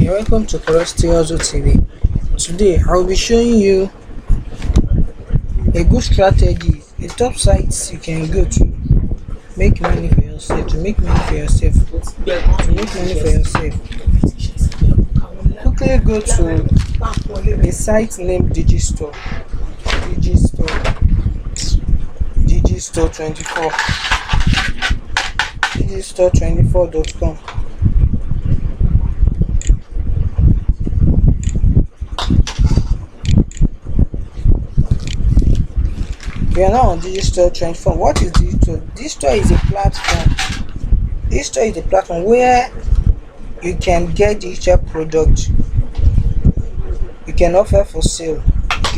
You're welcome to Curiosity Also TV. Today I'll be showing you a good strategy, a top sites you can go to make money for yourself, to make money for yourself, to make money for yourself. Quickly go to a site named digistore24, digistore24.com. We are now on digistore24. What is digistore? Digistore is a platform. Digistore is a platform where you can get digital product. You can offer for sale.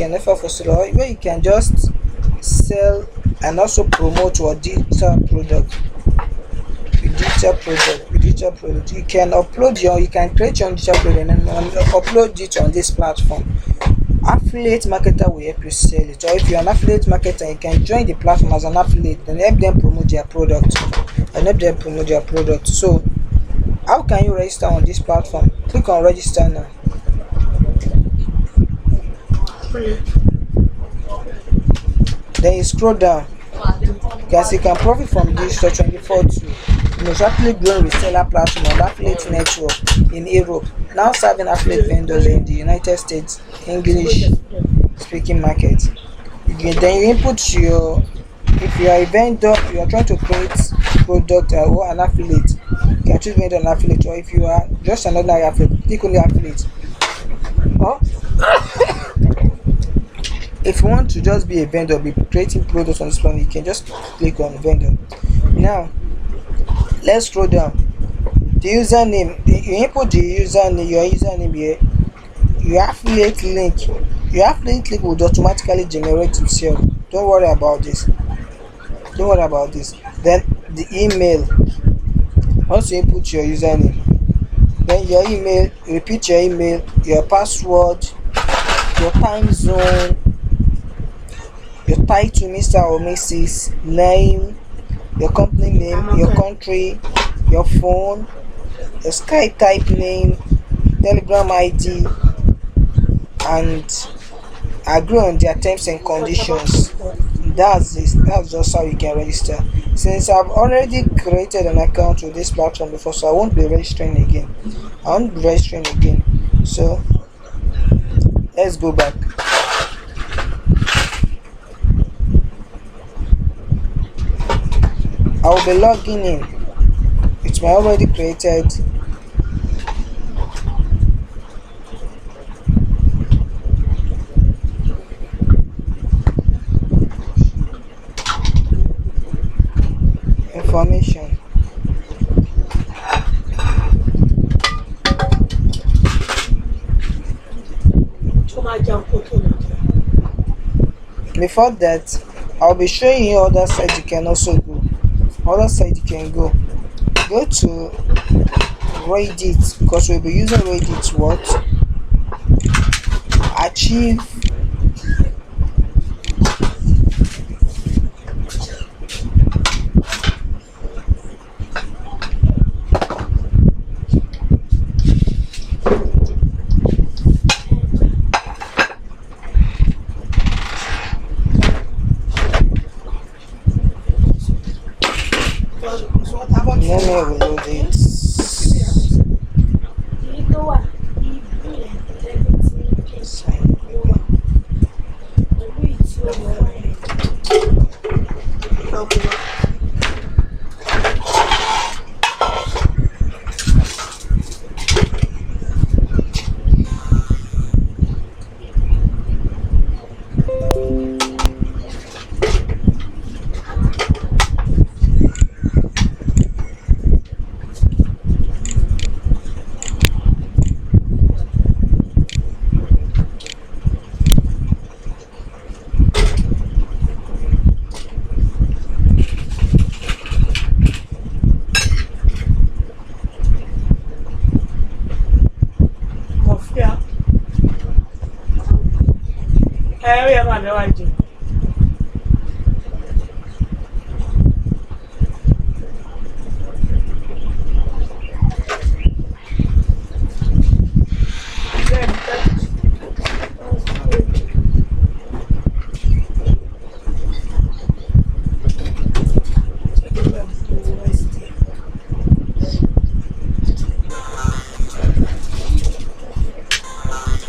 Or where you can just sell and also promote your digital product. You can you can create your digital product and upload it on this platform. Affiliate marketer will help you sell it, or if you're an affiliate marketer, you can join the platform as an affiliate and help them promote their product. So how can you register on this platform? Click on register now. Then you scroll down. You can profit from digistore24 too. Most rapidly growing reseller platform on affiliate network in Europe, now serving affiliate vendors in the United States English speaking market. Then you input if you are a vendor, you are trying to create product or an affiliate, you can choose vendor and affiliate, or if you are just another affiliate, click only affiliate. Or if you want to just be a vendor, be creating products on this platform, you can just click on vendor. Now let's scroll down. The username, you input your username here. Your affiliate link will automatically generate itself. Don't worry about this. Then the email, also input your username, then your email, repeat your email, your password, your time zone, your title, Mr. or Mrs., name, your company name, your country, your phone, your Skype type name, Telegram ID, and agree on their terms and conditions. That's just how you can register. Since I've already created an account with this platform before, so I won't be registering again. So let's go back. I will be logging in with my already created information. Before that, I'll be showing you other sites you can also go. Go to Reddit, because we'll be using Reddit. Achieve let me reload it.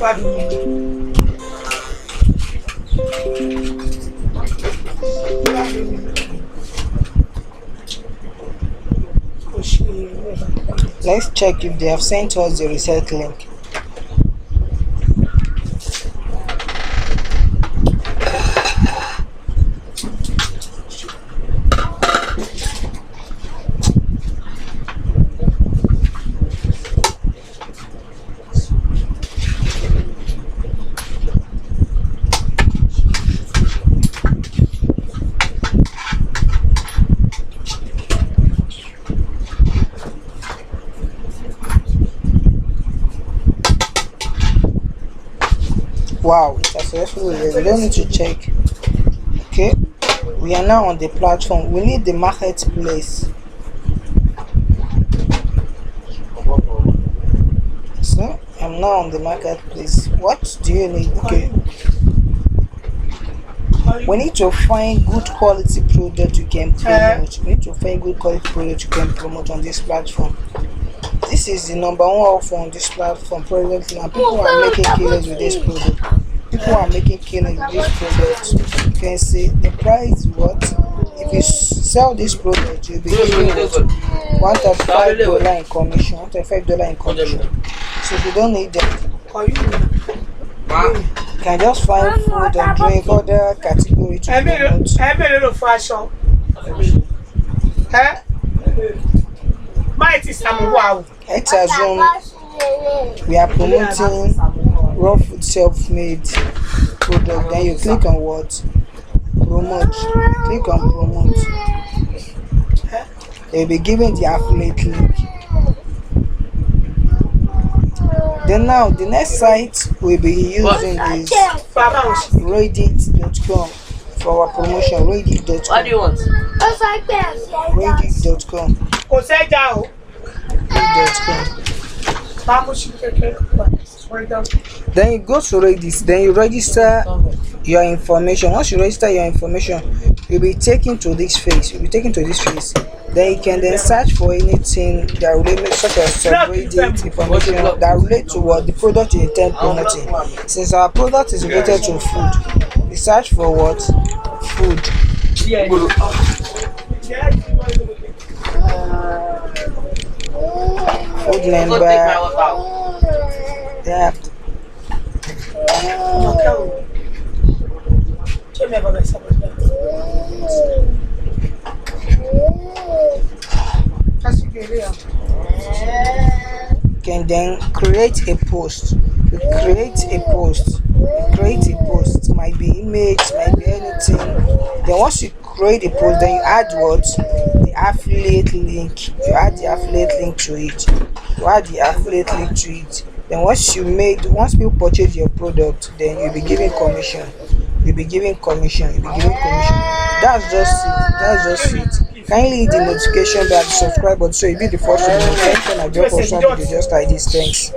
Let's check if they have sent us the reset link. Wow, it's successful. We don't need to check. Okay, we are now on the platform. We need the marketplace. So I'm now on the marketplace. What do you need? Okay, we need to find good quality product you can promote. We need to find good quality product you can promote on this platform. This is the number one offer on this platform presently, and people are making killings with this product. People are making killings with this product. You can see the price. What if you sell this product? You'll be getting $135 in commission. $135 in commission. So if you don't need that, you can just find food and drink other category to promote. Let's assume we are promoting raw food self-made product. Then you click on what? Promote. Click on promote. They'll be giving the affiliate link. Then now the next site we'll be using is reddit.com for our promotion. Reddit.com. What do you want? Reddit.com. Then you go to Reddit, then you register your information. Once you register your information, you'll be taken to this face. Then you can then search for anything that relates, such as Reddit information that relate to what the product you intend promoting. Since our product is related to food, we search for what? Food. Food number. Yeah. Can then create a post. Create a post. It might be image, might be anything. Then once you create a post, then you add what? The affiliate link. You add the affiliate link to it. Then once people purchase your product, then you'll be giving commission. That's just it. Kindly hit the notification bell, subscribe button, so you'll be the first to know when I drop a video just like this. Thanks.